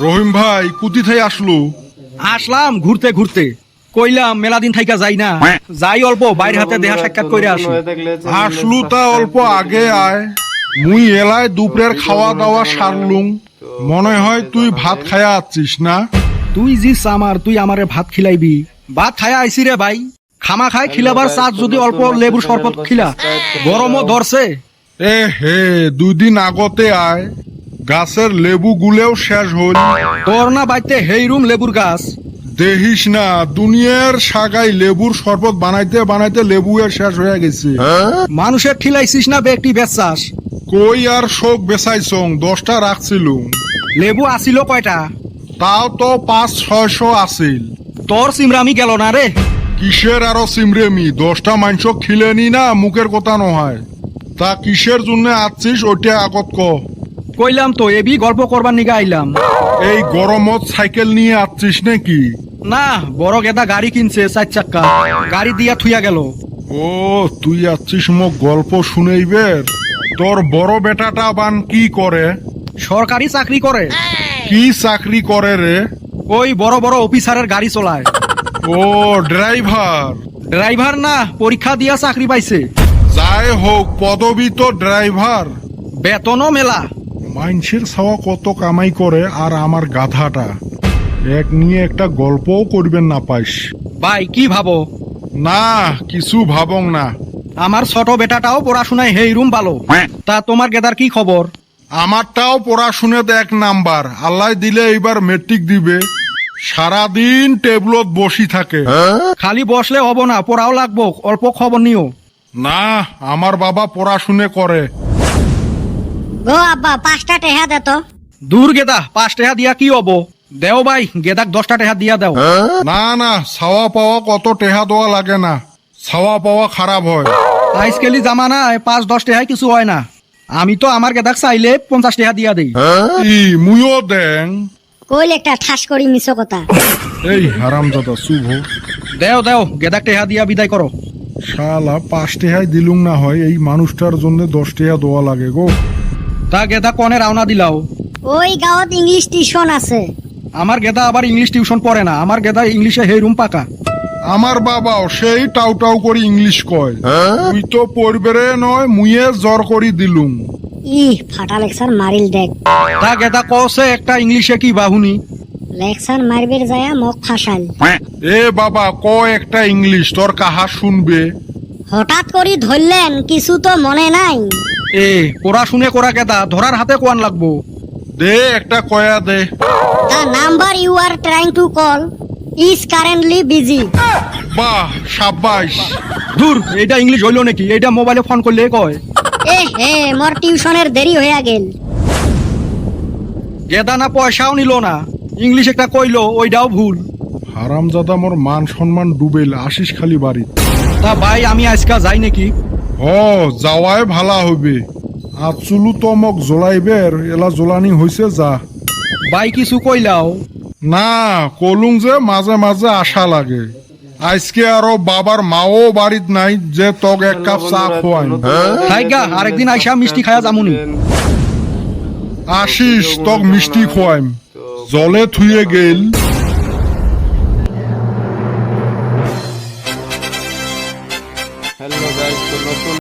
রহিম ভাই কুতি থেকে আসলো? আসলাম ঘুরতে ঘুরতে, কইলাম মেলা দিন থাইকা যাই না, যাই অল্প বাইরে হাতে দেহা সাক্ষাৎ করে আসি। আসলু তা অল্প আগে আয়, মুই এলায় দুপুরের খাওয়া দাওয়া সারলুম। মনে হয় তুই ভাত খায়া আছিস না? তুই জিস আমার, তুই আমারে ভাত খিলাইবি? ভাত খায়া আইসি রে ভাই, খামা খাই খিলাবার চাঁদ যদি অল্প লেবুর শরবত খিলা, গরমও ধরছে। এ হে, 2 দিন আগতে আয়, গাছের লেবু গুলেও শেষ হইল। তোর না বাইতে হেইরুম লেবুর গাছ? দেখিস না, দুনিয়ার সাগাই লেবুর শরবত বানাইতে বানাইতে লেবু এর শেষ হয়ে গেছে। মানুষের খিলাইছিস না ব্যক্তি বেচাস? কই আর শোক বেচাইছং, 10টা রাখছিলুম। লেবু আসিল কয়টা? তাও তো 500-600 আছিল। তোর সিমরামি গেল না রে। কিসের আরো সিমরেমি, 10টা মাংস খিলেনি না, মুখের কথা নয়। তা কিসের জন্য আছিস ওইটা আগত ক। কইলাম তো এবি গল্প করবার নিগা আইলাম। এই গরমত সাইকেল নিয়ে আছিস নাকি? না, বড় গেদা গাড়ি কিনছে 4 চাক্কা, গাড়ি দিয়া থুইয়া গেল। ও, তুই আছিস মোক গল্প শুনেইবের? তোর বড় বেটাটা বান কি করে? সরকারি চাকরি করে। কি চাকরি করে রে? ওই বড় বড় অফিসারের গাড়ি চলায়। ও, ড্রাইভার? ড্রাইভার না, পরীক্ষা দিয়া চাকরি পাইছে। যাই হোক, পদবি তো ড্রাইভার। বেতনও মেলা। মাইনসের ছাওয়া কত কামাই করে, আর আমার গাধাটা এক নিয়ে একটা গল্পও করবেন না পাইস। ভাই কি ভাবো? না, কিছু ভাবং না। আমার ছোট বেটাটাও পড়াশোনায় হেই রুম ভালো। তা তোমার গেদার কি খবর? আমারটাও পড়াশুনেতে 1 নাম্বার, আল্লাহ দিলে এইবার মেট্রিক দিবে। সারাদিন টেবলত বসি থাকে। খালি বসলে হব না, পড়াও লাগবো, অল্প খবর নিও। না, আমার বাবা পড়াশুনে করে। গো আব্বা 5টা টেহা দে তো। দূর গেদা, 5 টাকা দিয়া কি হবো? দেও ভাই, গেদাক 10টা টাকা দিয়া দাও। না না, ছাওয়া পাওয়া কত টেহা দেওয়া লাগে না, ছাওয়া পাওয়া খারাপ হয়। আজকালি জামানায় 5-10 টাকায় কিছু হয় না। আমি তো আমার গেদাক চাইলে 50 টাকা দিয়া দেই। ই মুইও দেং। কইল একটা ঠাস করি মিছো কথা। এই হারামজাদা শুভ, দেও দেও, গেদাক টাকা দিয়া বিদায় করো। শালা 5 টেহাই দিলুম না হয়, এই মানুষটার জন্য 10 টেহা দেওয়া লাগে গো। তা গেদা কনে রওনা দিলাও? ওই গাঁৱত ইংলিশ টিউশন আছে। আমার গেদা আবার ইংলিশ টিউশন পড়ে না, আমার গেদা ইংলিশে হেই রুম পাকা। আমার বাবাও সেই টাউ টাউ করে ইংলিশ কয়। তুই তো পড়বেরে নয়, মুইয়ে জ্বর করি দিলুম। ফাটা লেকচার মারিল দেখ। তা গেদা কছে একটা ইংলিশে কি বাহুনি? লেকচার মারবের যায় মোক ফাঁসাল। এ বাবা, ক একটা ইংলিশ, তোর কাহা শুনবে? হঠাৎ করি ধরলেন, কিছু তো মনে নাই। এ পড়াশুনে করা গেদা, ধরার হাতে কোয়ান লাগবো। দে একটা কয়া দে। The number you are trying to call is currently busy. বাহ, সাব্বাস। দূর, এইটা ইংলিশ হইলো নাকি? এইটা মোবাইলে ফোন করলে কয়। এ হে, মোর টিউশনের দেরি হইয়া গেল। গেদা না পয়সাও নিল না, ইংলিশ একটা কইলো, ওইটাও ভুল। হারামজাদা মোর মান সম্মান ডুবেল, আসিস খালি বাড়ি। তা ভাই আমি আজকা যাই নাকি? ও, যাওয়াই ভালা হইবে। আচুলু তো মোক জ্বলাইবের, এলা জ্বলানি হইছে, যা। ভাই কিছু কইলাও? না, কলুং যে মাঝে মাঝে আশা লাগে। আজকে আরো বাবার মাও বাড়িত নাই যে তক 1 কাপ চা খোয়াই। থাইগা, আরেকদিন আইসা মিষ্টি খায়া যামুনি। আসিস, তক মিষ্টি খোয়াইম। জলে থুয়ে গেল।